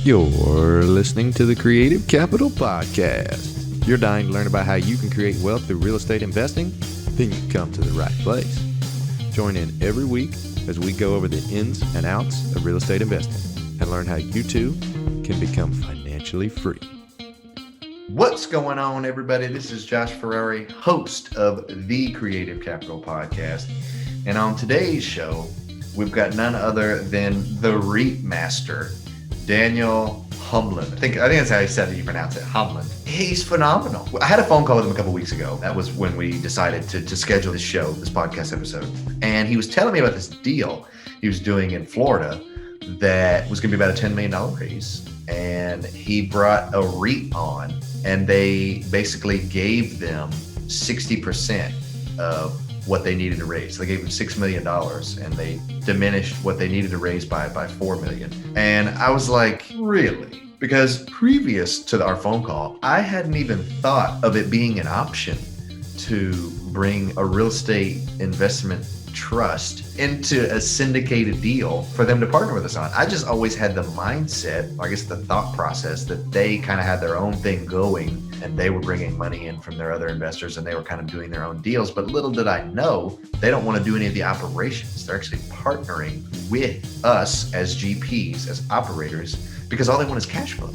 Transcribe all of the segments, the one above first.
You're listening to the Creative Capital Podcast. You're dying to learn about how you can create wealth through real estate investing? Then you come to the right place. Join in every week as we go over the ins and outs of real estate investing and learn how you too can become financially free. What's going on, everybody? This is Josh Ferrari, host of the Creative Capital Podcast. And on today's show, we've got none other than the REIT master, Daniel Holmlund. I think that's how you pronounce it, Holmlun. He's phenomenal. I had a phone call with him a couple weeks ago. That was when we decided to schedule this podcast episode. And he was telling me about this deal he was doing in Florida that was going to be about a $10 million raise. And he brought a REIT on, and they basically gave them 60% of what they needed to raise. So they gave them $6 million and they diminished what they needed to raise by $4 million. And I was like, really? Because previous to our phone call, I hadn't even thought of it being an option to bring a real estate investment trust into a syndicated deal for them to partner with us on. I just always had the mindset, I guess the thought process, that they kind of had their own thing going and they were bringing money in from their other investors and they were kind of doing their own deals. But little did I know, they don't want to do any of the operations. They're actually partnering with us as GPs, as operators, because all they want is cash flow.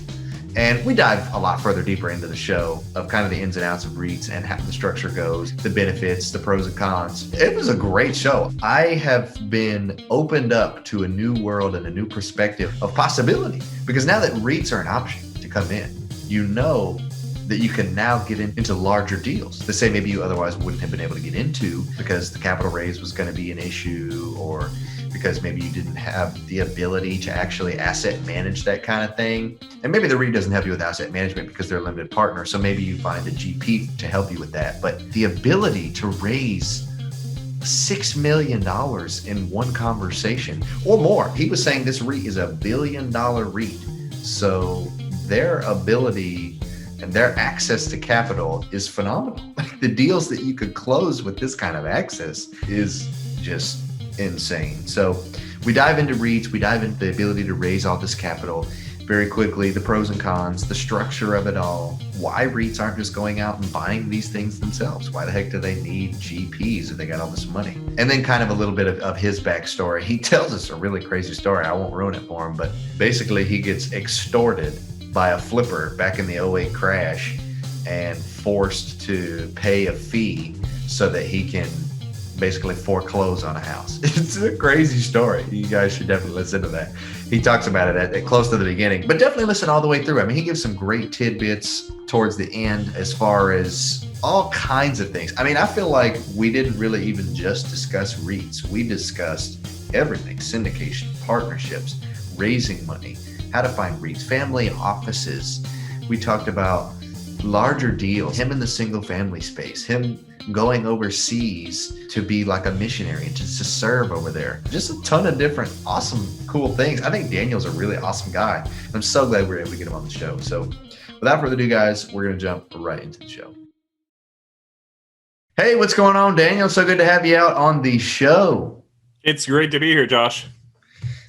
And we dive a lot further deeper into the show of kind of the ins and outs of REITs and how the structure goes, the benefits, the pros and cons. It was a great show. I have been opened up to a new world and a new perspective of possibility, because now that REITs are an option to come in, you know that you can now get into larger deals that say maybe you otherwise wouldn't have been able to get into because the capital raise was going to be an issue, or because maybe you didn't have the ability to actually asset manage that kind of thing. And maybe the REIT doesn't help you with asset management because they're a limited partner. So maybe you find a GP to help you with that. But the ability to raise $6 million in one conversation or more. He was saying this REIT is $1 billion REIT. So their ability and their access to capital is phenomenal. The deals that you could close with this kind of access is just insane. So we dive into REITs, we dive into the ability to raise all this capital very quickly, the pros and cons, the structure of it all, why REITs aren't just going out and buying these things themselves. Why the heck do they need GPs if they got all this money? And then kind of a little bit of his backstory. He tells us a really crazy story. I won't ruin it for him, but basically he gets extorted by a flipper back in the '08 crash and forced to pay a fee so that he can basically foreclose on a house. It's a crazy story. You guys should definitely listen to that. He talks about it at close to the beginning, but definitely listen all the way through. I mean, he gives some great tidbits towards the end as far as all kinds of things. I mean, I feel like we didn't really even just discuss REITs. We discussed everything: syndication, partnerships, raising money, how to find REITs, family offices. We talked about larger deals, him in the single family space, him going overseas to be like a missionary and just to serve over there. Just a ton of different awesome, cool things. I think Daniel's a really awesome guy. I'm so glad we were able to get him on the show. So without further ado, guys, we're going to jump right into the show. Hey, what's going on, Daniel? So good to have you out on the show. It's great to be here, Josh.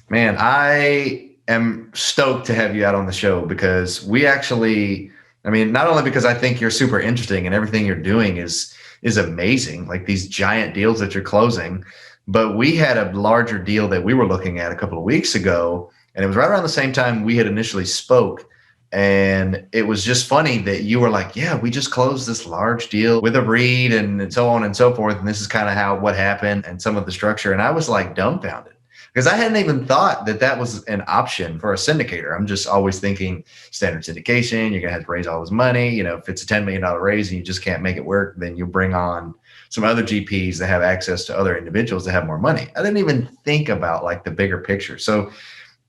Man, I am stoked to have you out on the show because we actually, not only because I think you're super interesting and everything you're doing is amazing, like these giant deals that you're closing, but we had a larger deal that we were looking at a couple of weeks ago, and it was right around the same time we had initially spoke. And it was just funny that you were like, yeah, we just closed this large deal with a REIT and so on and so forth. And this is kind of what happened and some of the structure. And I was like dumbfounded because I hadn't even thought that was an option for a syndicator. I'm just always thinking standard syndication. You're going to have to raise all this money. If it's a $10 million raise and you just can't make it work, then you bring on some other GPs that have access to other individuals that have more money. I didn't even think about like the bigger picture. So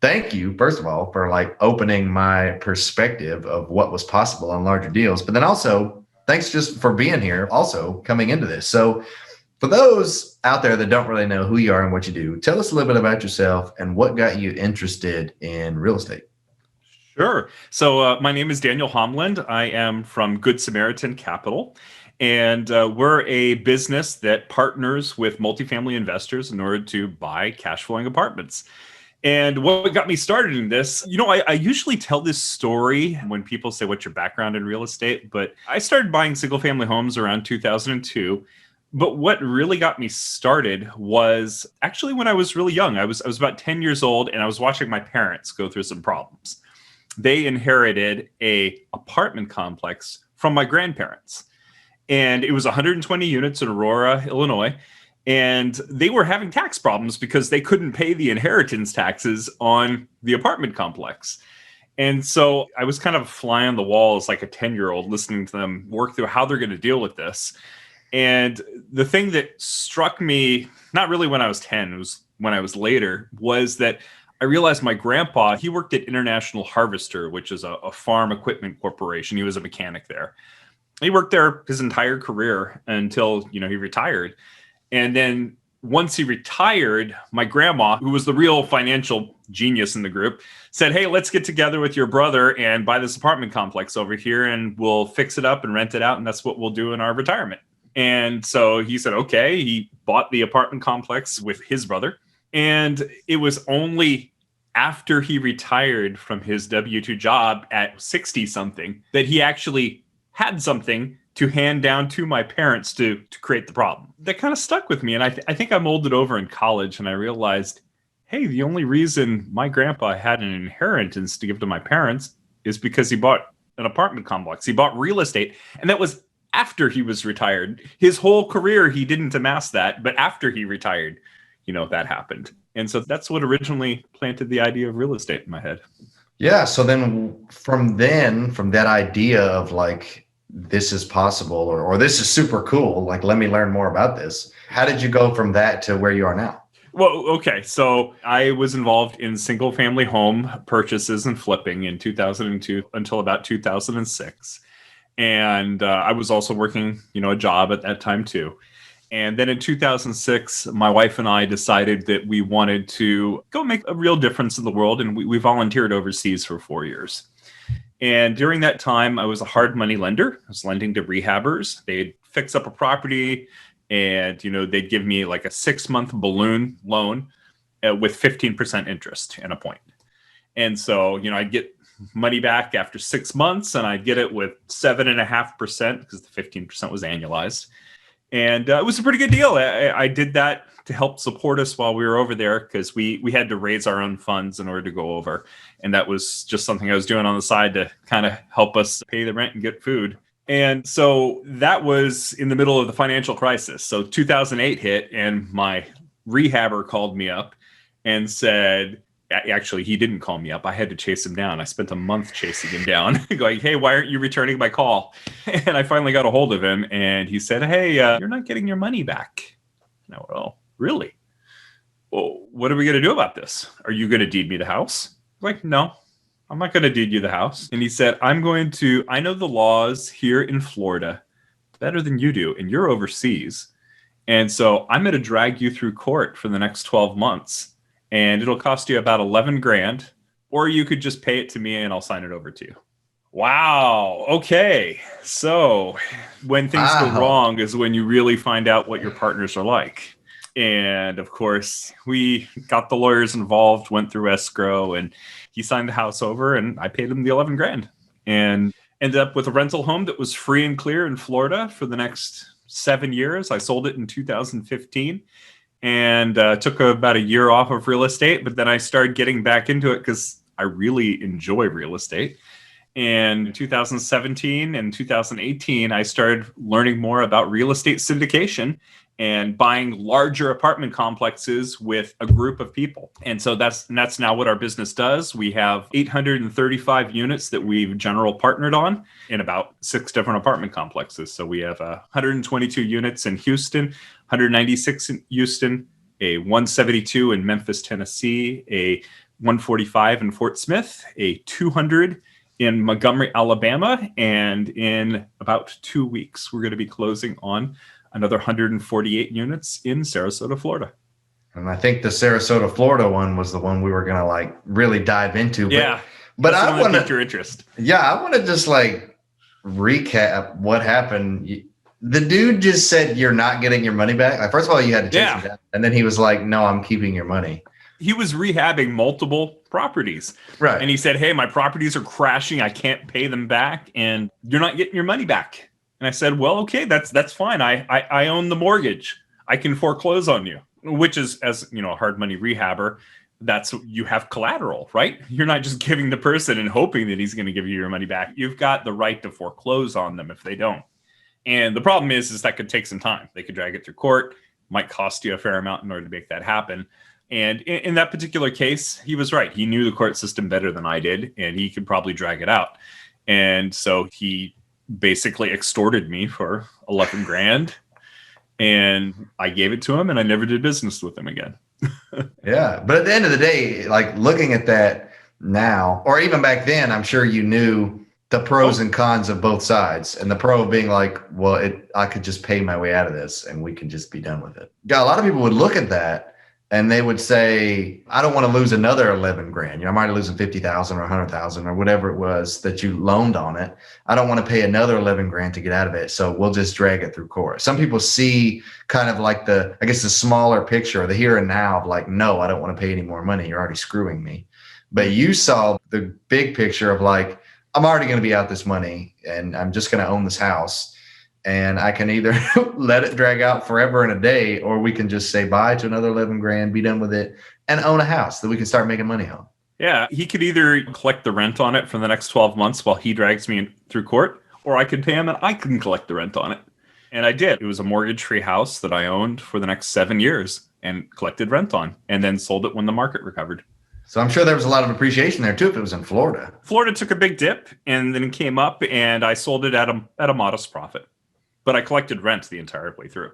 thank you, first of all, for like opening my perspective of what was possible on larger deals. But then also thanks just for being here, also coming into this. So for those out there that don't really know who you are and what you do, tell us a little bit about yourself and what got you interested in real estate. Sure. So my name is Daniel Holmlund. I am from Good Samaritan Capital, and we're a business that partners with multifamily investors in order to buy cash flowing apartments. And what got me started in this, I usually tell this story when people say, what's your background in real estate? But I started buying single family homes around 2002. But what really got me started was actually when I was really young. I was about 10 years old, and I was watching my parents go through some problems. They inherited a apartment complex from my grandparents, and it was 120 units in Aurora, Illinois. And they were having tax problems because they couldn't pay the inheritance taxes on the apartment complex. And so I was kind of a fly on the wall as like a 10-year-old listening to them work through how they're going to deal with this. And the thing that struck me, not really when I was 10, it was when I was later, was that I realized my grandpa, he worked at International Harvester, which is a farm equipment corporation. He was a mechanic there. He worked there his entire career until, he retired. And then once he retired, my grandma, who was the real financial genius in the group, said, hey, let's get together with your brother and buy this apartment complex over here, and we'll fix it up and rent it out. And that's what we'll do in our retirement. And so he said, okay, he bought the apartment complex with his brother. And it was only after he retired from his W-2 job at 60 something that he actually had something to hand down to my parents to create the problem. That kind of stuck with me. And I think I mulled it over in college, and I realized, hey, the only reason my grandpa had an inheritance to give to my parents is because he bought an apartment complex. He bought real estate. And that was after he was retired. His whole career, he didn't amass that. But after he retired, that happened. And so that's what originally planted the idea of real estate in my head. Yeah. So then from that idea of like, this is possible, or this is super cool, like, let me learn more about this. How did you go from that to where you are now? Well, okay. So I was involved in single family home purchases and flipping in 2002 until about 2006. And I was also working, a job at that time too. And then in 2006, my wife and I decided that we wanted to go make a real difference in the world. And we volunteered overseas for 4 years. And during that time, I was a hard money lender. I was lending to rehabbers. They'd fix up a property, and they'd give me like a 6-month balloon loan with 15% interest and a point. And so I'd get money back after 6 months, and I'd get it with 7.5% because the 15% was annualized. And it was a pretty good deal. I did that to help support us while we were over there, because we had to raise our own funds in order to go over. And that was just something I was doing on the side to kind of help us pay the rent and get food. And so that was in the middle of the financial crisis. So 2008 hit, and my rehabber called me up and said, actually, he didn't call me up. I had to chase him down. I spent a month chasing him down, going, hey, why aren't you returning my call? And I finally got a hold of him, and he said, hey, you're not getting your money back. And I went, oh, really? Well, what are we going to do about this? Are you going to deed me the house? I'm like, no, I'm not going to deed you the house. And he said, I know the laws here in Florida better than you do, and you're overseas. And so I'm going to drag you through court for the next 12 months. And it'll cost you about 11 grand, or you could just pay it to me and I'll sign it over to you. Wow. Okay. So when things go wrong is when you really find out what your partners are like. And of course, we got the lawyers involved, went through escrow, and he signed the house over, and I paid him the 11 grand and ended up with a rental home that was free and clear in Florida for the next 7 years. I sold it in 2015. And took about a year off of real estate, but then I started getting back into it because I really enjoy real estate. And in 2017 and 2018, I started learning more about real estate syndication and buying larger apartment complexes with a group of people. And so that's now what our business does. We have 835 units that we've general partnered on in about 6 different apartment complexes. So we have 122 units in Houston, 196 in Houston, a 172 in Memphis, Tennessee, a 145 in Fort Smith, a 200 in Montgomery, Alabama, and in about 2 weeks, we're going to be closing on another 148 units in Sarasota, Florida. And I think the Sarasota, Florida one was the one we were going to like really dive into. Yeah. But I want to pique your interest. Yeah. I want to just like recap what happened. The dude just said, you're not getting your money back. Like, first of all, you had to chase him down. And then he was like, no, I'm keeping your money. He was rehabbing multiple properties. Right. And he said, hey, my properties are crashing. I can't pay them back and you're not getting your money back. And I said, well, okay, that's fine. I own the mortgage. I can foreclose on you, which is, as you know, a hard money rehabber, you have collateral, right? You're not just giving the person and hoping that he's going to give you your money back. You've got the right to foreclose on them if they don't. And the problem is that could take some time. They could drag it through court, might cost you a fair amount in order to make that happen. And in that particular case, he was right. He knew the court system better than I did, and he could probably drag it out. And so he basically extorted me for 11 grand, and I gave it to him, and I never did business with him again. Yeah. But at the end of the day, like looking at that now, or even back then, I'm sure you knew the pros and cons of both sides, and the pro being like, well, I could just pay my way out of this and we can just be done with it. Yeah. A lot of people would look at that and they would say, I don't want to lose another 11 grand. You know, I'm already losing 50,000 or 100,000 or whatever it was that you loaned on it. I don't want to pay another 11 grand to get out of it. So we'll just drag it through court. Some people see kind of like the smaller picture, the here and now of like, no, I don't want to pay any more money. You're already screwing me. But you saw the big picture of like, I'm already going to be out this money and I'm just going to own this house. And I can either let it drag out forever and a day, or we can just say bye to another 11 grand, be done with it, and own a house that we can start making money on. Yeah, he could either collect the rent on it for the next 12 months while he drags me through court, or I could pay him and I can collect the rent on it. And I did. It was a mortgage-free house that I owned for the next 7 years and collected rent on, and then sold it when the market recovered. So I'm sure there was a lot of appreciation there too if it was in Florida. Florida took a big dip and then came up, and I sold it at a modest profit. But I collected rent the entire way through.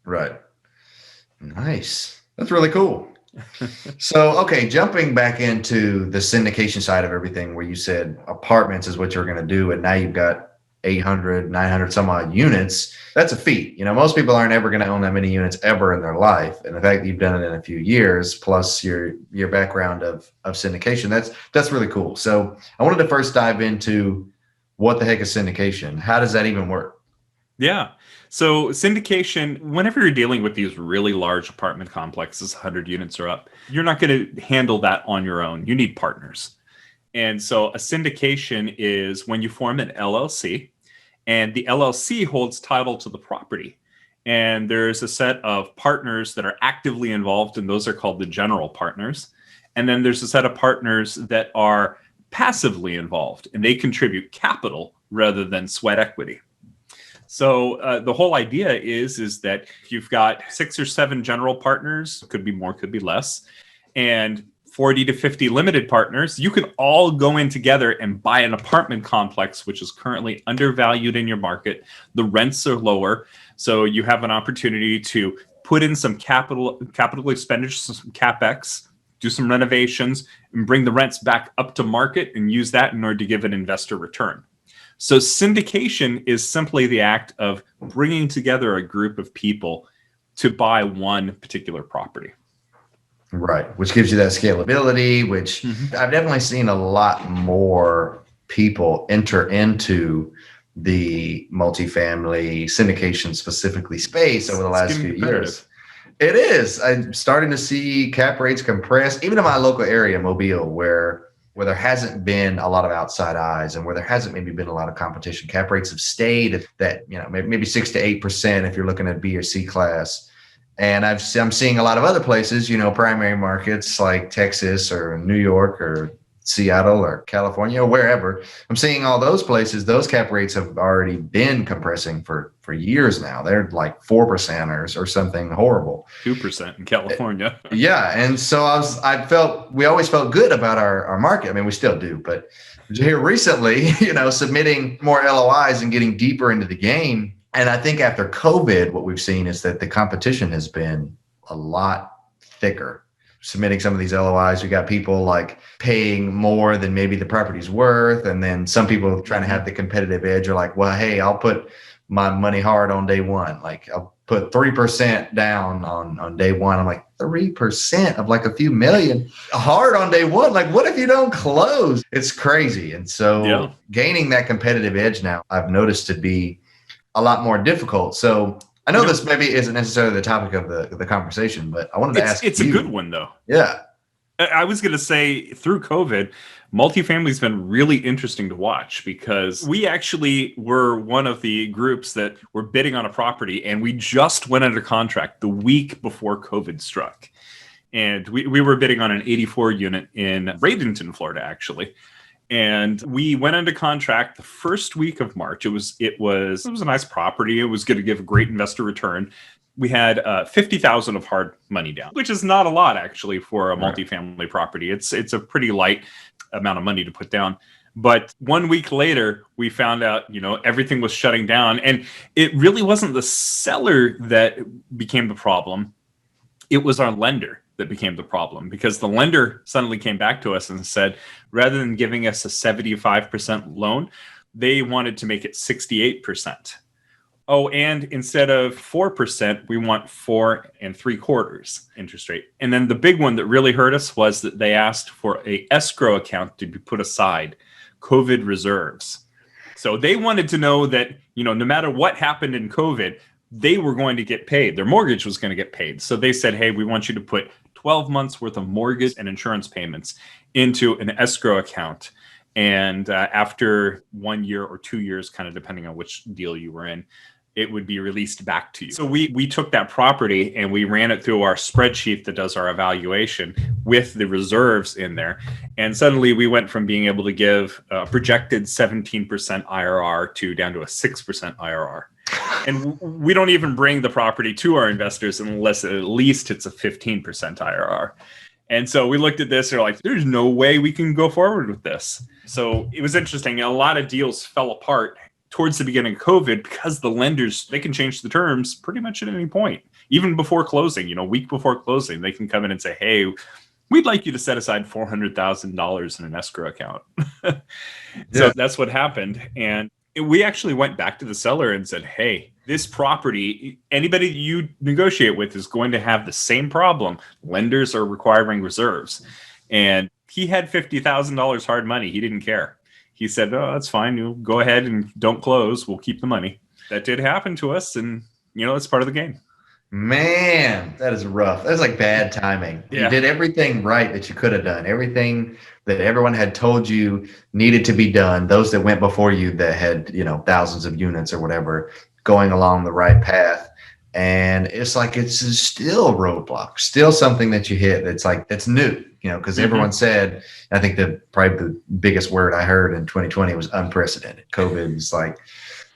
Right. Nice. That's really cool. So, okay, jumping back into the syndication side of everything, where you said apartments is what you're going to do, and now you've got 800, 900 some odd units. That's a feat. You know, most people aren't ever going to own that many units ever in their life. And the fact that you've done it in a few years, plus your background of syndication, that's really cool. So I wanted to first dive into what the heck is syndication? How does that even work? Yeah. So syndication, whenever you're dealing with these really large apartment complexes, 100 units or up, you're not going to handle that on your own. You need partners. And so a syndication is when you form an LLC, and the LLC holds title to the property. And there's a set of partners that are actively involved, and those are called the general partners. And then there's a set of partners that are passively involved, and they contribute capital rather than sweat equity. So the whole idea is that you've got 6 or 7 general partners, could be more, could be less, and 40 to 50 limited partners. You can all go in together and buy an apartment complex, which is currently undervalued in your market. The rents are lower, so you have an opportunity to put in some capital expenditures, some CapEx, do some renovations, and bring the rents back up to market and use that in order to give an investor return. So syndication is simply the act of bringing together a group of people to buy one particular property. Right, which gives you that scalability, which I've definitely seen a lot more people enter into the multifamily syndication specifically space over the last few years. It is. I'm starting to see cap rates compress, even in my local area, Mobile, where there hasn't been a lot of outside eyes and where there hasn't maybe been a lot of competition. Cap rates have stayed at that, maybe 6 to 8% if you're looking at B or C class. And I'm seeing a lot of other places, primary markets like Texas or New York or Seattle or California or wherever. I'm seeing all those places. Those cap rates have already been compressing for years now. They're like 4% or something horrible. 2% in California. Yeah. And so we always felt good about our market. I mean, we still do, but here recently, submitting more LOIs and getting deeper into the game. And I think after COVID, what we've seen is that the competition has been a lot thicker. Submitting some of these LOIs, we got people like paying more than maybe the property's worth. And then some people trying to have the competitive edge are like, well, hey, I'll put my money hard on day one. Like I'll put 3% down on day one. I'm like, 3% of like a few million hard on day one. Like what if you don't close? It's crazy. And so gaining that competitive edge now, I've noticed to be a lot more difficult. So I know this maybe isn't necessarily the topic of the conversation, but I wanted to ask it's you. a good one though. Yeah. I was going to say through COVID, multifamily's been really interesting to watch because we actually were one of the groups that were bidding on a property and we just went under contract the week before COVID struck. And we were bidding on an 84 unit in Bradenton, Florida, actually. And we went under contract the first week of March. It was a nice property. It was going to give a great investor return. We had $50,000 of hard money down, which is not a lot actually for a multifamily property. It's a pretty light amount of money to put down. But 1 week later, we found out, everything was shutting down, and it really wasn't the seller that became the problem. It was our lender that became the problem, because the lender suddenly came back to us and said, rather than giving us a 75% loan, they wanted to make it 68%. Oh, and instead of 4%, we want 4.75% interest rate. And then the big one that really hurt us was that they asked for a escrow account to be put aside, COVID reserves. So they wanted to know that, no matter what happened in COVID, they were going to get paid. Their mortgage was going to get paid. So they said, hey, we want you to put 12 months worth of mortgage and insurance payments into an escrow account. And after 1 year or 2 years, kind of depending on which deal you were in, it would be released back to you. So we took that property and we ran it through our spreadsheet that does our evaluation with the reserves in there. And suddenly we went from being able to give a projected 17% IRR to down to a 6% IRR. And we don't even bring the property to our investors unless at least it's a 15% IRR. And so we looked at this and we're like, there's no way we can go forward with this. So it was interesting. A lot of deals fell apart towards the beginning of COVID because the lenders, they can change the terms pretty much at any point, even before closing, a week before closing, they can come in and say, hey, we'd like you to set aside $400,000 in an escrow account. So that's what happened. And we actually went back to the seller and said, hey, this property, anybody you negotiate with is going to have the same problem. Lenders are requiring reserves. And he had $50,000 hard money. He didn't care. He said, oh, that's fine. You go ahead and don't close. We'll keep the money. That did happen to us. And, it's part of the game. Man, that is rough. That's like bad timing. Yeah. You did everything right that you could have done. Everything that everyone had told you needed to be done. Those that went before you that had, thousands of units or whatever going along the right path. And it's like, it's still roadblock, still something that you hit. That's new, because everyone said, I think probably the biggest word I heard in 2020 was unprecedented. COVID was like,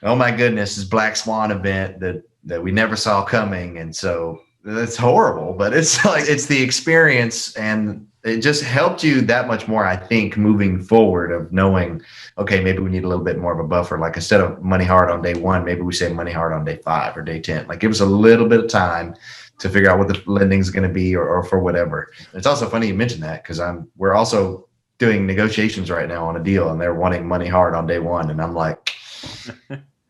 oh my goodness, this black swan event that we never saw coming. And so that's horrible, but it's like, it's the experience, and it just helped you that much more, I think, moving forward, of knowing, okay, maybe we need a little bit more of a buffer. Like, instead of money hard on day 1, maybe we say money hard on day 5 or day 10. Like, give us a little bit of time to figure out what the lending is going to be, or for whatever. It's also funny you mentioned that, because we're also doing negotiations right now on a deal, and they're wanting money hard on day 1. And I'm like,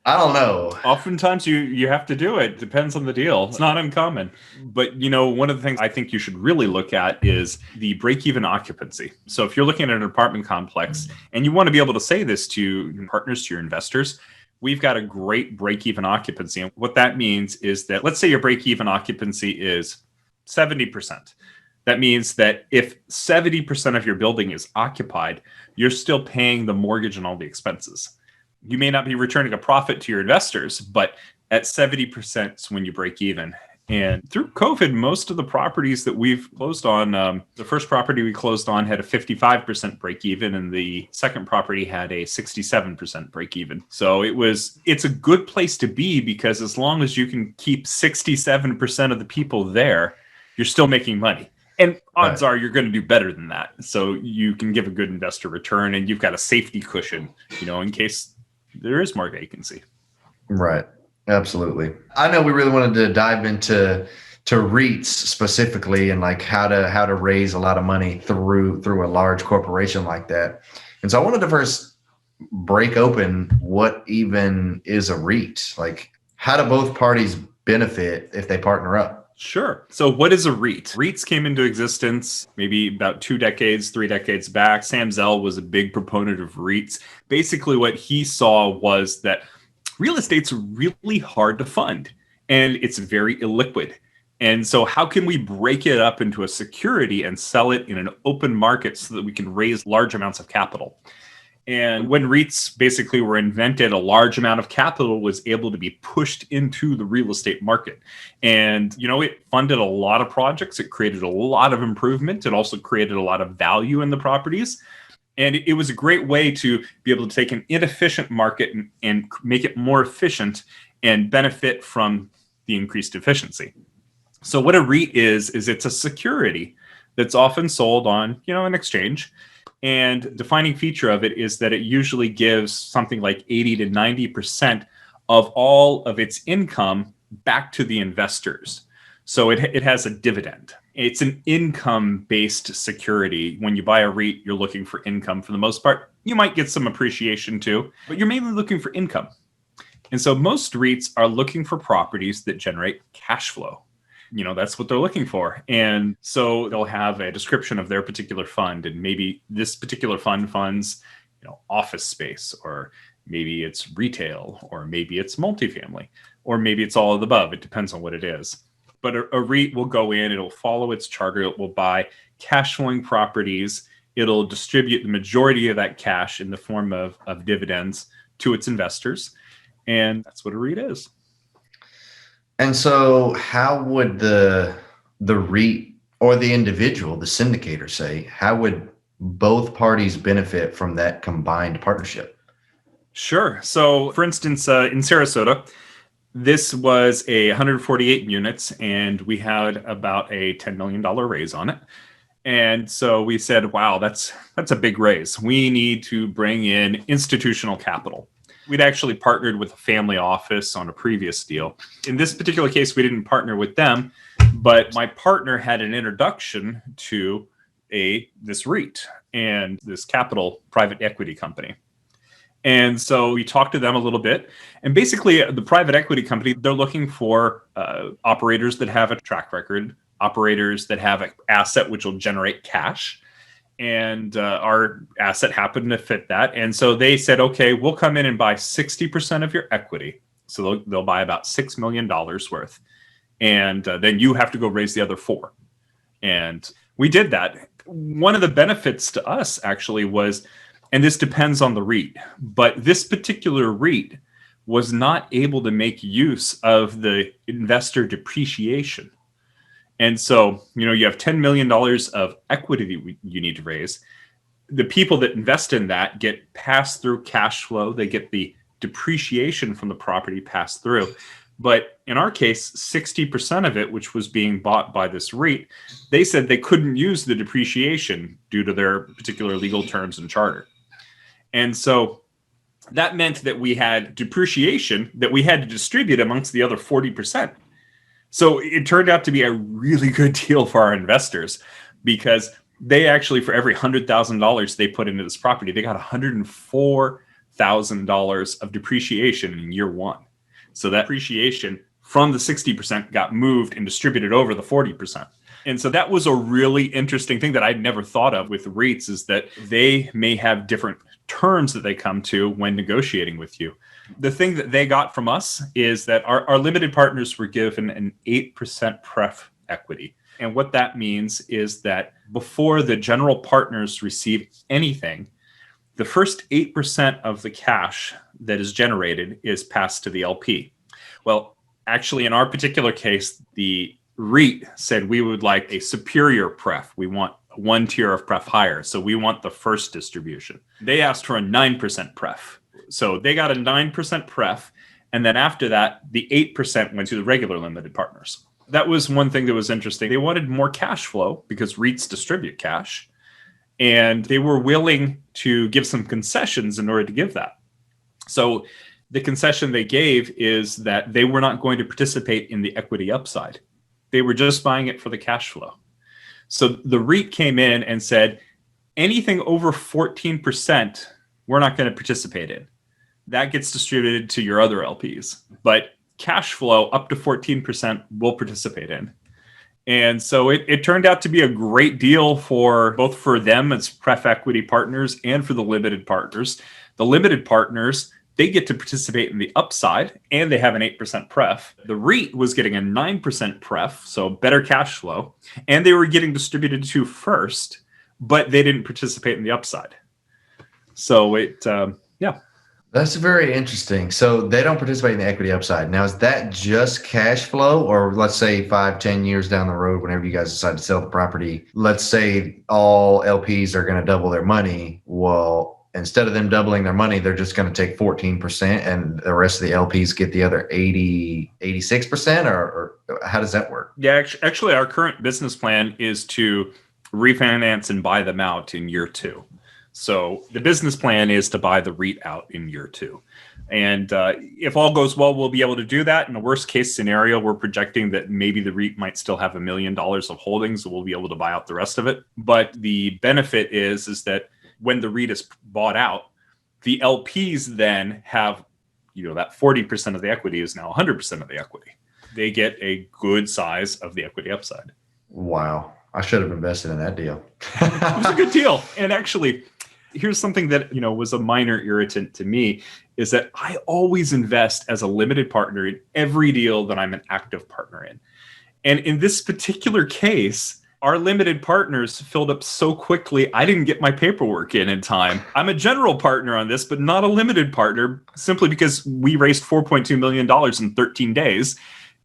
I don't know. Oftentimes you have to do it. Depends on the deal. It's not uncommon. But, one of the things I think you should really look at is the break-even occupancy. So if you're looking at an apartment complex and you want to be able to say this to your partners, to your investors, we've got a great break-even occupancy. And what that means is that, let's say your break-even occupancy is 70%. That means that if 70% of your building is occupied, you're still paying the mortgage and all the expenses. You may not be returning a profit to your investors, but at 70% is when you break even. And through COVID, most of the properties that we've closed on, the first property we closed on had a 55% break even, and the second property had a 67% break even. So it's a good place to be, because as long as you can keep 67% of the people there, you're still making money. And odds are you're going to do better than that. So you can give a good investor return, and you've got a safety cushion, in case there is more vacancy. Right. Absolutely. I know we really wanted to dive into REITs specifically, and like how to raise a lot of money through a large corporation like that. And so I wanted to first break open what even is a REIT. Like, how do both parties benefit if they partner up? Sure. So what is a REIT? REITs came into existence maybe about 3 decades back. Sam Zell was a big proponent of REITs. Basically, what he saw was that real estate's really hard to fund, and it's very illiquid. And so how can we break it up into a security and sell it in an open market so that we can raise large amounts of capital? And when REITs basically were invented, a large amount of capital was able to be pushed into the real estate market. And, it funded a lot of projects. It created a lot of improvement. It also created a lot of value in the properties. And it was a great way to be able to take an inefficient market and make it more efficient and benefit from the increased efficiency. So what a REIT is it's a security that's often sold on, an exchange. And the defining feature of it is that it usually gives something like 80 to 90% of all of its income back to the investors. So it has a dividend. It's an income-based security. When you buy a REIT, you're looking for income for the most part. You might get some appreciation too, but you're mainly looking for income. And so most REITs are looking for properties that generate cash flow. That's what they're looking for. And so they'll have a description of their particular fund. And maybe this particular fund funds, office space, or maybe it's retail, or maybe it's multifamily, or maybe it's all of the above. It depends on what it is. But a REIT will go in, it'll follow its charter, it will buy cash flowing properties. It'll distribute the majority of that cash in the form of dividends to its investors. And that's what a REIT is. And so how would the REIT or the individual, the syndicator, say, how would both parties benefit from that combined partnership? Sure. So for instance, in Sarasota, this was 148 units, and we had about a $10 million raise on it. And so we said, wow, that's a big raise. We need to bring in institutional capital. We'd actually partnered with a family office on a previous deal. In this particular case, we didn't partner with them, but my partner had an introduction to this REIT and this capital private equity company. And so we talked to them a little bit. And basically, the private equity company, they're looking for operators that have a track record, operators that have an asset which will generate cash. And our asset happened to fit that. And so they said, okay, we'll come in and buy 60% of your equity. So they'll buy about $6 million worth. And then you have to go raise the other 4. And we did that. One of the benefits to us actually was, and this depends on the REIT, but this particular REIT was not able to make use of the investor depreciation. And so, you have $10 million of equity that you need to raise. The people that invest in that get passed through cash flow. They get the depreciation from the property passed through. But in our case, 60% of it, which was being bought by this REIT, they said they couldn't use the depreciation due to their particular legal terms and charter. And so that meant that we had depreciation that we had to distribute amongst the other 40%. So it turned out to be a really good deal for our investors, because they actually, for every $100,000 they put into this property, they got $104,000 of depreciation in year 1. So that depreciation from the 60% got moved and distributed over the 40%. And so that was a really interesting thing that I'd never thought of with REITs, is that they may have different terms that they come to when negotiating with you. The thing that they got from us is that our limited partners were given an 8% pref equity. And what that means is that before the general partners receive anything, the first 8% of the cash that is generated is passed to the LP. Well, actually, in our particular case, the REIT said we would like a superior pref. We want 1 tier of pref higher. So we want the first distribution. They asked for a 9% pref. So they got a 9% pref. And then after that, the 8% went to the regular limited partners. That was one thing that was interesting. They wanted more cash flow because REITs distribute cash. And they were willing to give some concessions in order to give that. So the concession they gave is that they were not going to participate in the equity upside. They were just buying it for the cash flow. So the REIT came in and said, anything over 14%, we're not going to participate in. That gets distributed to your other LPs. But cash flow up to 14% we'll participate in. And so it turned out to be a great deal for them as pref equity partners and for the limited partners. The limited partners They get to participate in the upside, and they have an 8% pref. The REIT was getting a 9% pref, so better cash flow, and they were getting distributed to first, but they didn't participate in the upside. So yeah. That's very interesting. So they don't participate in the equity upside. Now, is that just cash flow? Or let's say 5-10 years down the road, whenever you guys decide to sell the property, let's say all LPs are going to double their money. Well, instead of them doubling their money, they're just going to take 14% and the rest of the LPs get the other 86%? Or how does that work? Yeah, actually, our current business plan is to refinance and buy them out in year 2. So the business plan is to buy the REIT out in year 2. And if all goes well, we'll be able to do that. In the worst case scenario, we're projecting that maybe the REIT might still have $1 million of holdings. So we'll be able to buy out the rest of it. But the benefit is that when the REIT is bought out, the LPs then have, that 40% of the equity is now 100% of the equity. They get a good size of the equity upside. Wow. I should have invested in that deal. It was a good deal. And actually, here's something that, was a minor irritant to me, is that I always invest as a limited partner in every deal that I'm an active partner in. And in this particular case, our limited partners filled up so quickly, I didn't get my paperwork in time. I'm a general partner on this, but not a limited partner, simply because we raised $4.2 million in 13 days.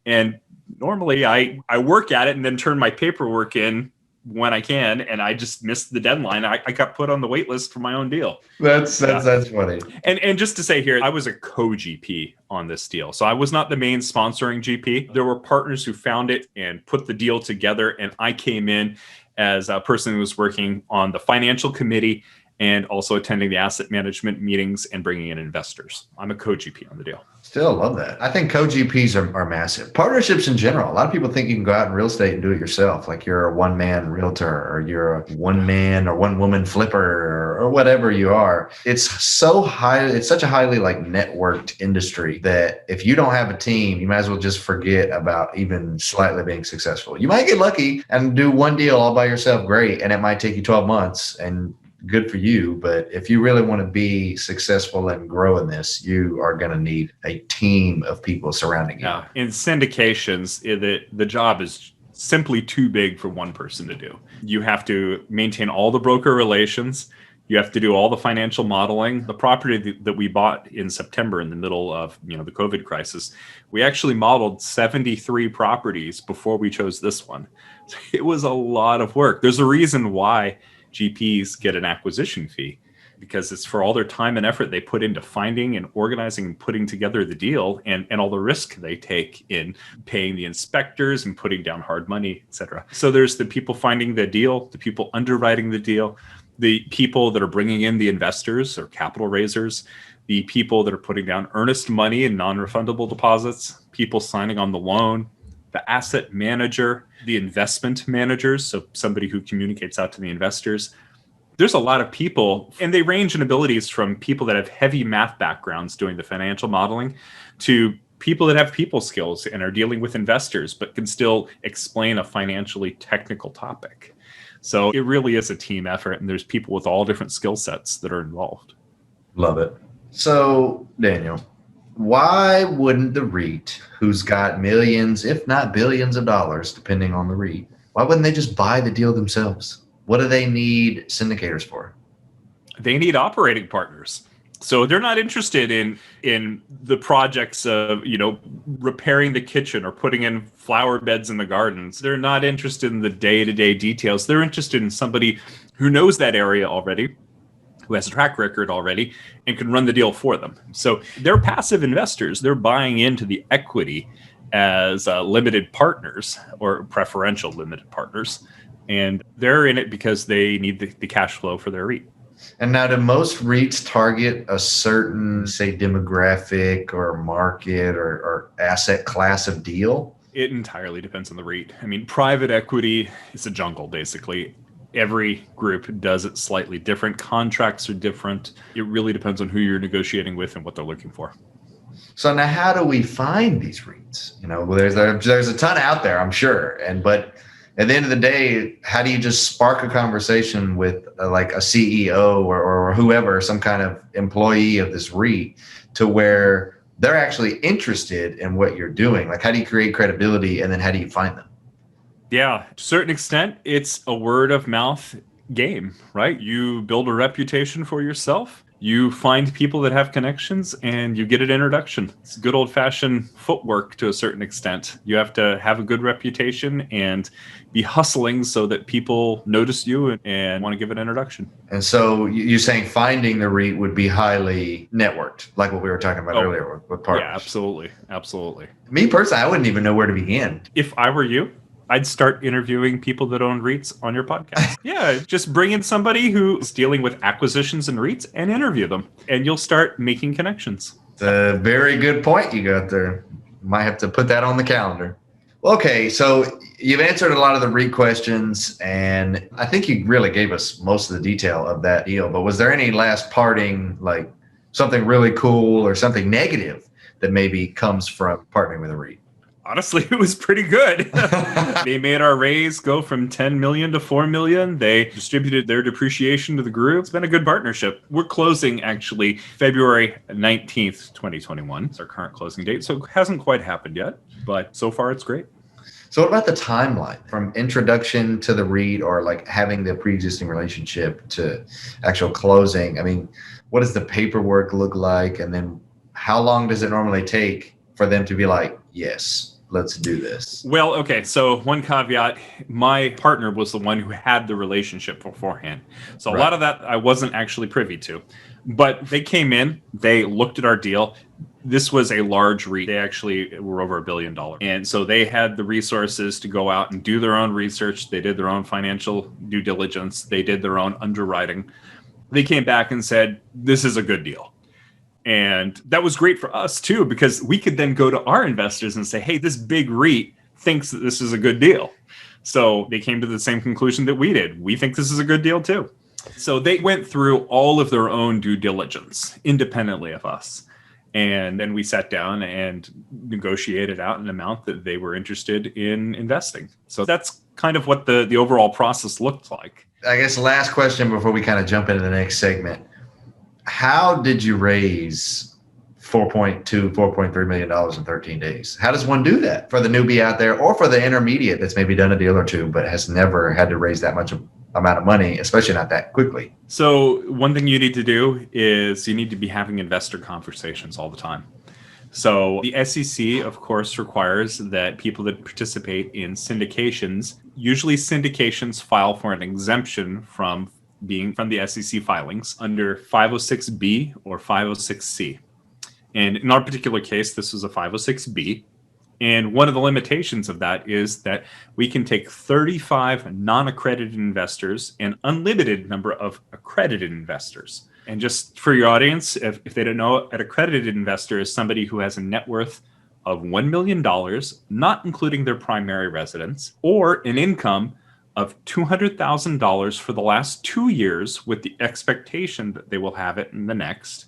And normally I work at it and then turn my paperwork in when I can, and I just missed the deadline. I got put on the wait list for my own deal. That's funny. And just to say here, I was a co-GP on this deal. So I was not the main sponsoring GP. There were partners who found it and put the deal together, and I came in as a person who was working on the financial committee and also attending the asset management meetings and bringing in investors. I'm a co-GP on the deal. Still love that. I think co-GPs are massive. Partnerships in general. A lot of people think you can go out in real estate and do it yourself. Like you're a one-man realtor or you're a one-man or one-woman flipper or whatever you are. It's such a highly networked industry that if you don't have a team, you might as well just forget about even slightly being successful. You might get lucky and do one deal all by yourself, great, and it might take you 12 months and good for you. But if you really want to be successful and grow in this, you are going to need a team of people surrounding you. Yeah. In syndications, the job is simply too big for one person to do. You have to maintain all the broker relations. You have to do all the financial modeling. The property that we bought in September in the middle of the COVID crisis, we actually modeled 73 properties before we chose this one. It was a lot of work. There's a reason why GPs get an acquisition fee, because it's for all their time and effort they put into finding and organizing and putting together the deal, and all the risk they take in paying the inspectors and putting down hard money, etc. So there's the people finding the deal, the people underwriting the deal, the people that are bringing in the investors or capital raisers, the people that are putting down earnest money and non-refundable deposits, people signing on the loan, the asset manager, the investment managers, so somebody who communicates out to the investors. There's a lot of people, and they range in abilities from people that have heavy math backgrounds doing the financial modeling to people that have people skills and are dealing with investors, but can still explain a financially technical topic. So it really is a team effort, and there's people with all different skill sets that are involved. Love it. So, Daniel, why wouldn't the REIT, who's got millions, if not billions of dollars, depending on the REIT, why wouldn't they just buy the deal themselves? What do they need syndicators for? They need operating partners. So they're not interested in the projects of, repairing the kitchen or putting in flower beds in the gardens. They're not interested in the day-to-day details. They're interested in somebody who knows that area already, who has a track record already, and can run the deal for them. So they're passive investors. They're buying into the equity as limited partners or preferential limited partners. And they're in it because they need the cash flow for their REIT. And now, do most REITs target a certain, say, demographic or market or asset class of deal? It entirely depends on the REIT. I mean, private equity is a jungle, basically. Every group does it slightly different. Contracts are different. It really depends on who you're negotiating with and what they're looking for. So now, how do we find these REITs? There's a ton out there, I'm sure. But at the end of the day, how do you just spark a conversation with like a CEO or whoever, some kind of employee of this REIT, to where they're actually interested in what you're doing? Like, how do you create credibility, and then how do you find them? Yeah, to a certain extent, it's a word of mouth game, right? You build a reputation for yourself. You find people that have connections, and you get an introduction. It's good old-fashioned footwork to a certain extent. You have to have a good reputation and be hustling so that people notice you and want to give an introduction. And so you're saying finding the REIT would be highly networked, like what we were talking about earlier with partners. Yeah, absolutely. Absolutely. Me personally, I wouldn't even know where to begin. If I were you, I'd start interviewing people that own REITs on your podcast. Yeah, just bring in somebody who's dealing with acquisitions and REITs and interview them, and you'll start making connections. It's a very good point you got there. Might have to put that on the calendar. Okay, so you've answered a lot of the REIT questions, and I think you really gave us most of the detail of that deal. But was there any last parting, like something really cool or something negative that maybe comes from partnering with a REIT? Honestly, it was pretty good. They made our raise go from 10 million to 4 million. They distributed their depreciation to the group. It's been a good partnership. We're closing actually February 19th, 2021. It's our current closing date. So it hasn't quite happened yet, but so far it's great. So what about the timeline from introduction to the REIT, or like having the pre-existing relationship, to actual closing? I mean, what does the paperwork look like? And then how long does it normally take for them to be like, yes, let's do this? Well, okay. So one caveat, my partner was the one who had the relationship beforehand. So a lot of that I wasn't actually privy to, but they came in, they looked at our deal. This was a large REIT. They actually were over $1 billion. And so they had the resources to go out and do their own research. They did their own financial due diligence. They did their own underwriting. They came back and said, this is a good deal. And that was great for us too, because we could then go to our investors and say, hey, this big REIT thinks that this is a good deal. So they came to the same conclusion that we did. We think this is a good deal too. So they went through all of their own due diligence independently of us. And then we sat down and negotiated out an amount that they were interested in investing. So that's kind of what the overall process looked like. I guess the last question before we kind of jump into the next segment. How did you raise $4.3 million in 13 days? How does one do that for the newbie out there, or for the intermediate that's maybe done a deal or two but has never had to raise that much amount of money, especially not that quickly? So one thing you need to do is you need to be having investor conversations all the time. So the SEC, of course, requires that people that participate in syndications, usually syndications file for an exemption from being from the SEC filings under 506B or 506C. And in our particular case, this was a 506B. And one of the limitations of that is that we can take 35 non-accredited investors and unlimited number of accredited investors. And just for your audience, if they don't know, an accredited investor is somebody who has a net worth of $1 million, not including their primary residence, or an income of $200,000 for the last 2 years with the expectation that they will have it in the next.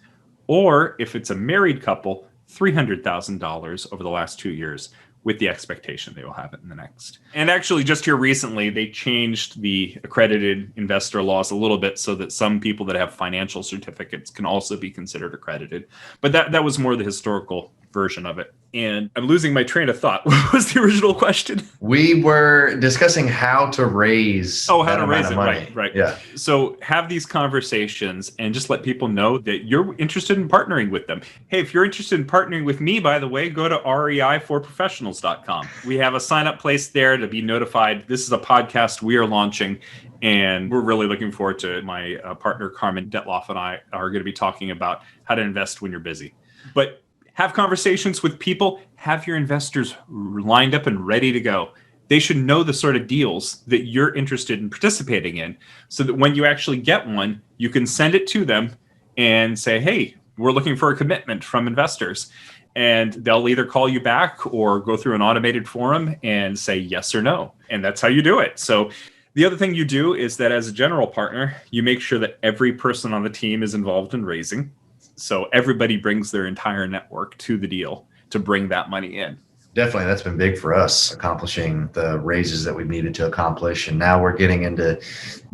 Or if it's a married couple, $300,000 over the last 2 years with the expectation they will have it in the next. And actually, just here recently, they changed the accredited investor laws a little bit so that some people that have financial certificates can also be considered accredited. But that was more the historical version of it. And I'm losing my train of thought. What was the original question? We were discussing how to raise how to raise it, money. Right. Yeah. So have these conversations and just let people know that you're interested in partnering with them. Hey, if you're interested in partnering with me, by the way, go to reiforprofessionals.com. We have a sign-up place there to be notified. This is a podcast we are launching, and we're really looking forward to it. My partner, Carmen Detloff, and I are going to be talking about how to invest when you're busy. But have conversations with people, have your investors lined up and ready to go. They should know the sort of deals that you're interested in participating in, so that when you actually get one, you can send it to them and say, hey, we're looking for a commitment from investors. And they'll either call you back or go through an automated forum and say yes or no. And that's how you do it. So the other thing you do is that as a general partner, you make sure that every person on the team is involved in raising. So everybody brings their entire network to the deal to bring that money in. Definitely, that's been big for us, accomplishing the raises that we've needed to accomplish. And now we're getting into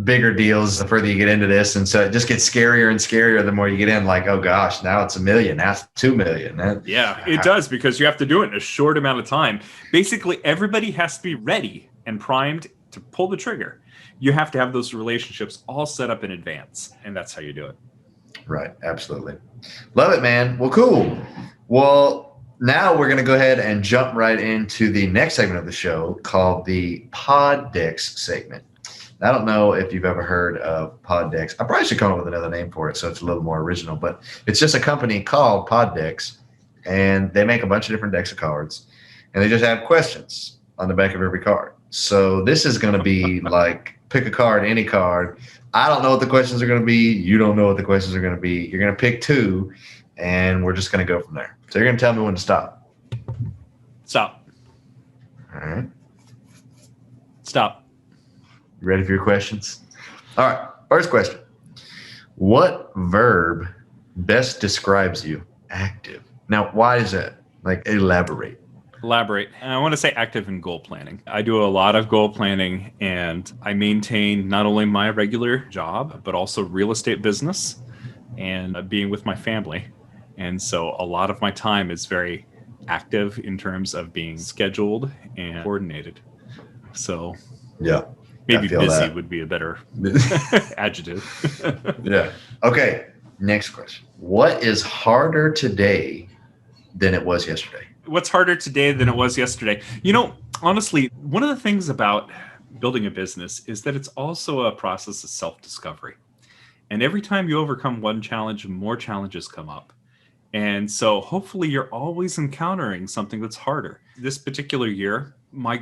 bigger deals the further you get into this. And so it just gets scarier and scarier the more you get in, like, oh gosh, now it's $1 million, now it's $2 million. Yeah, it does, because you have to do it in a short amount of time. Basically, everybody has to be ready and primed to pull the trigger. You have to have those relationships all set up in advance, and that's how you do it. Right. Absolutely. Love it, man. Well, cool. Well, now we're going to go ahead and jump right into the next segment of the show called the Pod Decks segment. I don't know if you've ever heard of Pod Decks. I probably should come up with another name for it so it's a little more original, but it's just a company called Pod Decks, and they make a bunch of different decks of cards, and they just have questions on the back of every card. So this is going to be like pick a card, any card. I don't know what the questions are going to be. You don't know what the questions are going to be. You're going to pick two, and we're just going to go from there. So you're going to tell me when to stop. Stop. All right. Stop. You ready for your questions? All right. First question. What verb best describes you? Active. Now, why is that? Like, elaborate. Elaborate. And I want to say active in goal planning. I do a lot of goal planning, and I maintain not only my regular job, but also real estate business and being with my family. And so a lot of my time is very active in terms of being scheduled and coordinated. So yeah, maybe busy would be a better adjective. Yeah. Okay. Next question. What is harder today than it was yesterday? What's harder today than it was yesterday? You know, honestly, one of the things about building a business is that it's also a process of self-discovery. And every time you overcome one challenge, more challenges come up. And so hopefully you're always encountering something that's harder. This particular year, my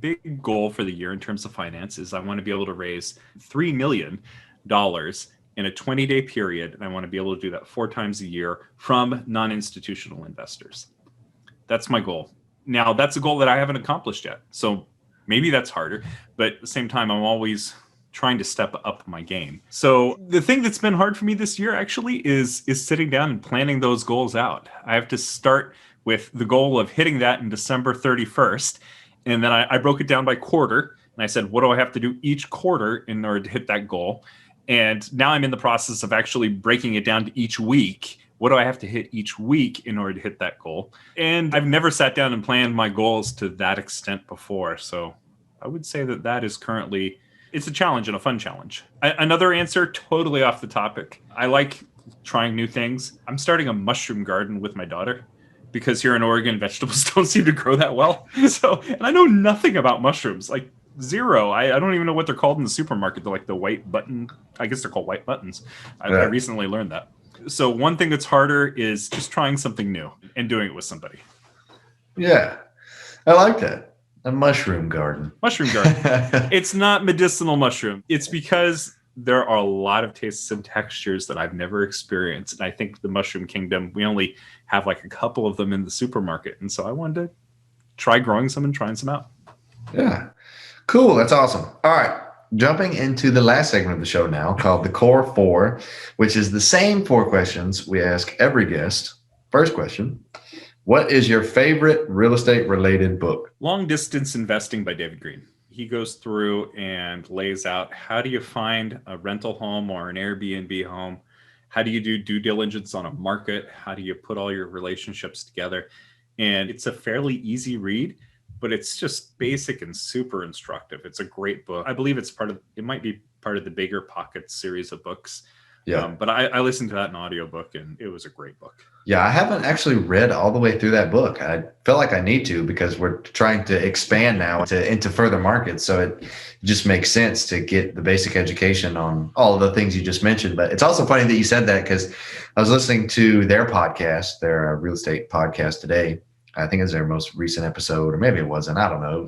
big goal for the year in terms of finance is I want to be able to raise $3 million in a 20-day period. And I want to be able to do that 4 times a year from non-institutional investors. That's my goal. Now, that's a goal that I haven't accomplished yet. So maybe that's harder. But at the same time, I'm always trying to step up my game. So the thing that's been hard for me this year actually is sitting down and planning those goals out. I have to start with the goal of hitting that in December 31st. And then I broke it down by quarter. And I said, what do I have to do each quarter in order to hit that goal? And now I'm in the process of actually breaking it down to each week. What do I have to hit each week in order to hit that goal? And I've never sat down and planned my goals to that extent before. So I would say that is currently, it's a challenge and a fun challenge. Another answer, totally off the topic. I like trying new things. I'm starting a mushroom garden with my daughter because here in Oregon, vegetables don't seem to grow that well. And I know nothing about mushrooms, like zero. I don't even know what they're called in the supermarket. They're like the white button. I guess they're called white buttons. I recently learned that. So one thing that's harder is just trying something new and doing it with somebody. Yeah, I like that. A mushroom garden. Mushroom garden. It's not medicinal mushroom. It's because there are a lot of tastes and textures that I've never experienced. And I think the mushroom kingdom, we only have like a couple of them in the supermarket. And so I wanted to try growing some and trying some out. Yeah, cool. That's awesome. All right. Jumping into the last segment of the show now called the Core 4, which is the same 4 questions we ask every guest. First question. What is your favorite real estate related book? Long Distance Investing by David Green. He goes through and lays out how do you find a rental home or an Airbnb home? How do you do due diligence on a market? How do you put all your relationships together? And it's a fairly easy read, but it's just basic and super instructive. It's a great book. I believe it might be part of the Bigger Pockets series of books. Yeah. But I listened to that in audiobook and it was a great book. Yeah, I haven't actually read all the way through that book. I feel like I need to because we're trying to expand now into further markets. So it just makes sense to get the basic education on all of the things you just mentioned. But it's also funny that you said that because I was listening to their podcast, their real estate podcast today. I think it's their most recent episode, or maybe it wasn't. I don't know.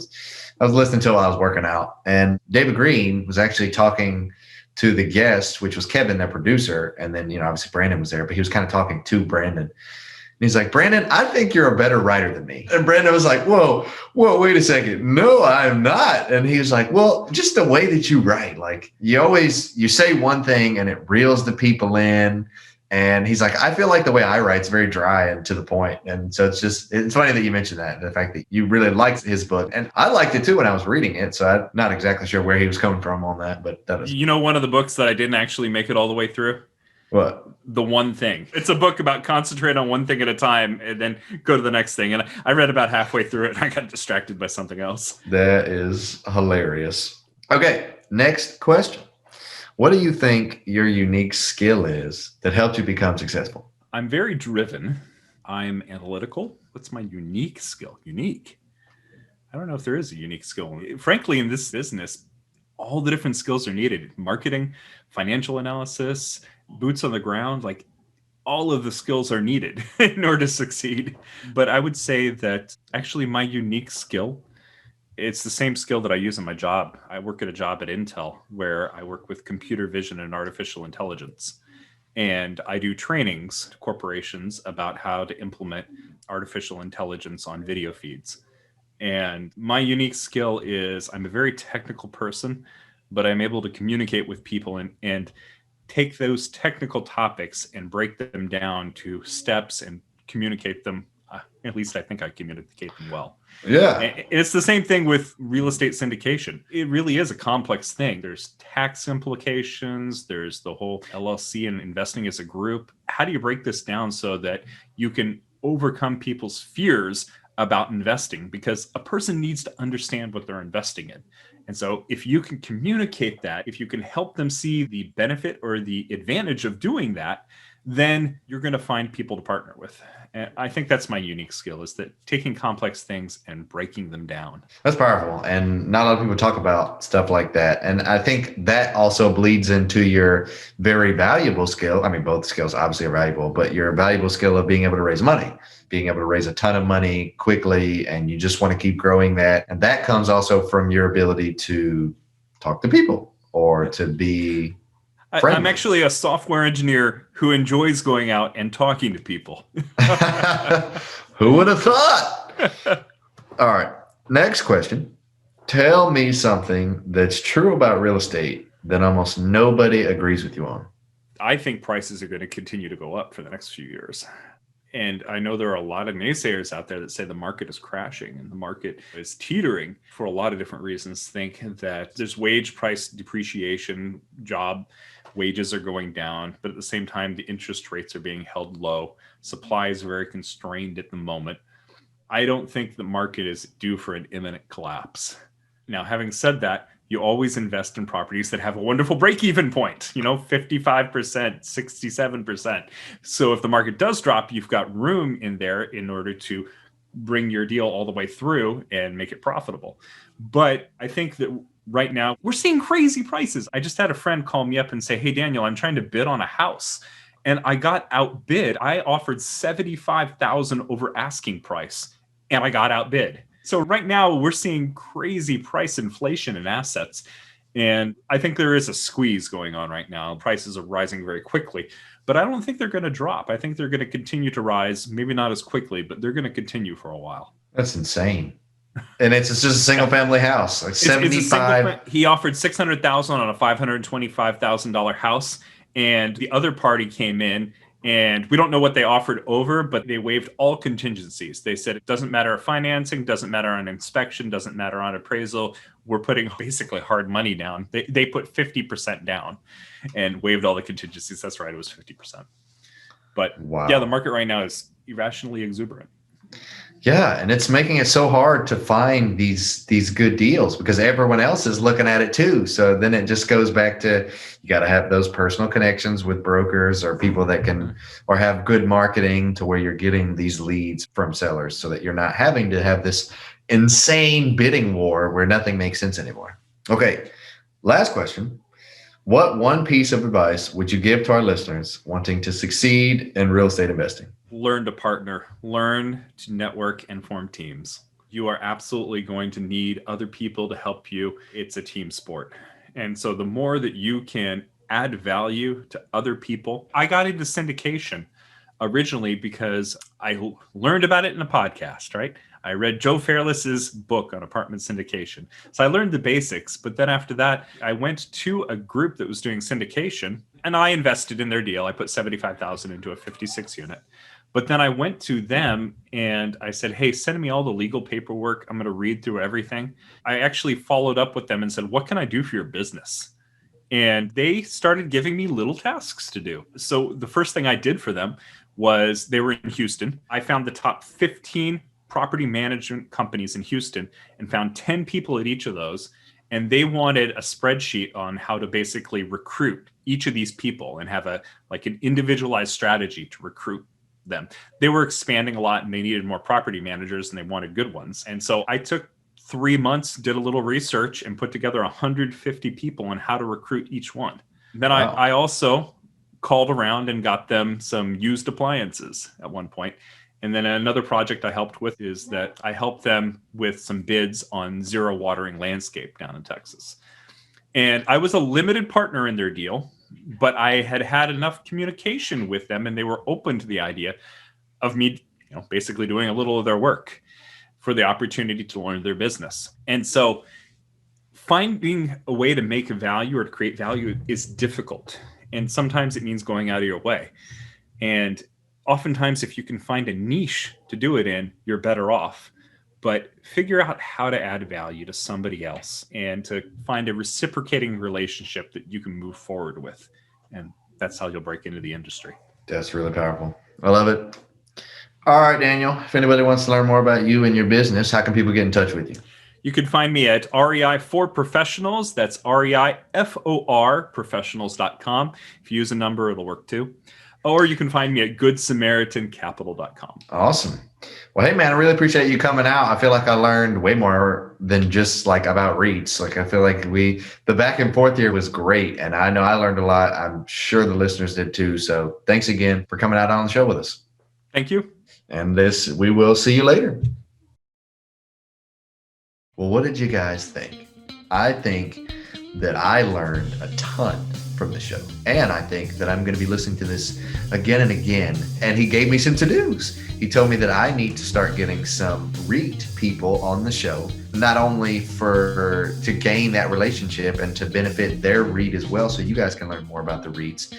I was listening to it while I was working out. And David Green was actually talking to the guest, which was Kevin, their producer. And then, obviously Brandon was there, but he was kind of talking to Brandon. And he's like, Brandon, I think you're a better writer than me. And Brandon was like, whoa, wait a second. No, I am not. And he was like, well, just the way that you write, like you say one thing and it reels the people in And he's like, I feel like the way I write is very dry and to the point. And so it's funny that you mentioned that, the fact that you really liked his book. And I liked it too when I was reading it. So I'm not exactly sure where he was coming from on that, but that is. You know, one of the books that I didn't actually make it all the way through? What? The One Thing. It's a book about concentrate on one thing at a time and then go to the next thing. And I read about halfway through it and I got distracted by something else. That is hilarious. Okay, next question. What do you think your unique skill is that helped you become successful? I'm very driven. I'm analytical. What's my unique skill? Unique. I don't know if there is a unique skill. Frankly, in this business, all the different skills are needed. Marketing, financial analysis, boots on the ground, like all of the skills are needed in order to succeed. But I would say that actually my unique skill, it's the same skill that I use in my job. I work at a job at Intel where I work with computer vision and artificial intelligence. And I do trainings to corporations about how to implement artificial intelligence on video feeds. And my unique skill is I'm a very technical person, but I'm able to communicate with people and take those technical topics and break them down to steps and communicate them. At least I think I communicate them well. Yeah. It's the same thing with real estate syndication. It really is a complex thing. There's tax implications. There's the whole LLC and investing as a group. How do you break this down so that you can overcome people's fears about investing? Because a person needs to understand what they're investing in. And so if you can communicate that, if you can help them see the benefit or the advantage of doing that, then you're going to find people to partner with. And I think that's my unique skill, is that taking complex things and breaking them down. That's powerful. And not a lot of people talk about stuff like that. And I think that also bleeds into your very valuable skill. I mean, both skills obviously are valuable, but your valuable skill of being able to raise money, being able to raise a ton of money quickly, and you just want to keep growing that. And that comes also from your ability to talk to people or to be friendly. I'm actually a software engineer who enjoys going out and talking to people. Who would have thought? All right. Next question. Tell me something that's true about real estate that almost nobody agrees with you on. I think prices are going to continue to go up for the next few years. And I know there are a lot of naysayers out there that say the market is crashing and the market is teetering for a lot of different reasons. Think that there's wage price depreciation, job wages are going down, but at the same time, the interest rates are being held low. Supply is very constrained at the moment. I don't think the market is due for an imminent collapse. Now, having said that, you always invest in properties that have a wonderful break-even point, 55%, 67%. So if the market does drop, you've got room in there in order to bring your deal all the way through and make it profitable. But I think that right now we're seeing crazy prices. I just had a friend call me up and say, "Hey, Daniel, I'm trying to bid on a house." And I got outbid. I offered $75,000 over asking price and I got outbid. So right now we're seeing crazy price inflation in assets. And I think there is a squeeze going on right now. Prices are rising very quickly, but I don't think they're going to drop. I think they're going to continue to rise, maybe not as quickly, but they're going to continue for a while. That's insane. And it's just a single family house, like 75. He offered $600,000 on a $525,000 house. And the other party came in, and we don't know what they offered over, but they waived all contingencies. They said it doesn't matter on financing, doesn't matter on inspection, doesn't matter on appraisal. We're putting basically hard money down. They put 50% down and waived all the contingencies. That's right, it was 50%. But wow. Yeah, the market right now is irrationally exuberant. Yeah, and it's making it so hard to find these good deals because everyone else is looking at it too. So then it just goes back to you got to have those personal connections with brokers or people that can or have good marketing to where you're getting these leads from sellers so that you're not having to have this insane bidding war where nothing makes sense anymore. Okay, last question. What one piece of advice would you give to our listeners wanting to succeed in real estate investing? Learn to partner, learn to network and form teams. You are absolutely going to need other people to help you. It's a team sport. And so the more that you can add value to other people, I got into syndication originally because I learned about it in a podcast, right? I read Joe Fairless's book on apartment syndication. So I learned the basics, but then after that, I went to a group that was doing syndication And I invested in their deal. I put $75,000 into a 56 unit. But then I went to them and I said, hey, send me all the legal paperwork. I'm going to read through everything. I actually followed up with them and said, what can I do for your business? And they started giving me little tasks to do. So the first thing I did for them was, they were in Houston. I found the top 15 property management companies in Houston and found 10 people at each of those. And they wanted a spreadsheet on how to basically recruit each of these people and have an individualized strategy to recruit them. They were expanding a lot and they needed more property managers and they wanted good ones. And so I took 3 months, did a little research and put together 150 people on how to recruit each one. Then wow. I also called around and got them some used appliances at one point. And then another project I helped with is that I helped them with some bids on zero watering landscape down in Texas. And I was a limited partner in their deal, but I had had enough communication with them and they were open to the idea of me, basically doing a little of their work for the opportunity to learn their business. And so finding a way to make value or to create value is difficult. And sometimes it means going out of your way. And oftentimes, if you can find a niche to do it in, you're better off. But figure out how to add value to somebody else and to find a reciprocating relationship that you can move forward with. And that's how you'll break into the industry. That's really powerful. I love it. All right, Daniel, if anybody wants to learn more about you and your business, how can people get in touch with you? You can find me at REI for Professionals. That's REIFOR professionals.com. If you use a number, it'll work too. Or you can find me at GoodSamaritanCapital.com. Awesome. Well, hey, man, I really appreciate you coming out. I feel like I learned way more than just about REITs. I feel like the back and forth here was great. And I know I learned a lot. I'm sure the listeners did too. So thanks again for coming out on the show with us. Thank you. And we will see you later. Well, what did you guys think? I think that I learned a ton from the show. And I think that I'm going to be listening to this again and again. And he gave me some to-dos. He told me that I need to start getting some REIT people on the show, not only to gain that relationship and to benefit their REIT as well, so you guys can learn more about the REITs,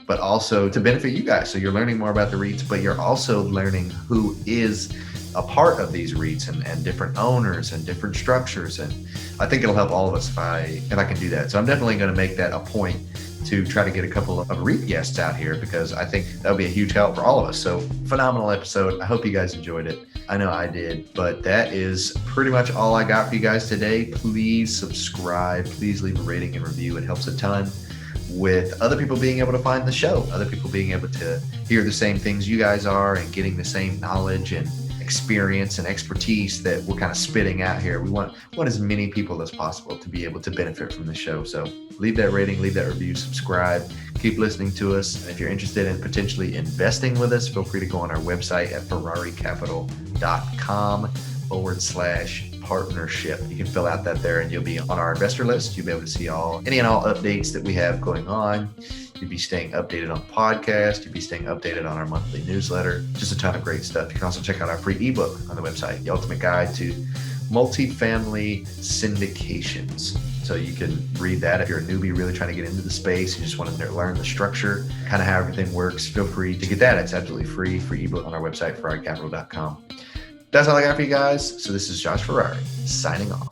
but also to benefit you guys. So you're learning more about the REITs, but you're also learning who is a part of these REITs and different owners and different structures. And I think it'll help all of us if I can do that. So I'm definitely going to make that a point to try to get a couple of REIT guests out here, because I think that'll be a huge help for all of us. So phenomenal episode. I hope you guys enjoyed it. I know I did, but that is pretty much all I got for you guys today. Please subscribe. Please leave a rating and review. It helps a ton with other people being able to find the show, other people being able to hear the same things you guys are and getting the same knowledge and experience and expertise that we're kind of spitting out here. We want as many people as possible to be able to benefit from the show. So leave that rating, leave that review, subscribe, keep listening to us. And if you're interested in potentially investing with us, feel free to go on our website at ferraricapital.com/partnership. You can fill out that there and you'll be on our investor list. You'll be able to see any and all updates that we have going on. You'll be staying updated on the podcast. You'll be staying updated on our monthly newsletter. Just a ton of great stuff. You can also check out our free ebook on the website, The Ultimate Guide to Multifamily Syndications. So you can read that if you're a newbie really trying to get into the space. You just want to learn the structure, kind of how everything works. Feel free to get that. It's absolutely free ebook on our website, ferraricapital.com. That's all I got for you guys. So this is Josh Ferrari signing off.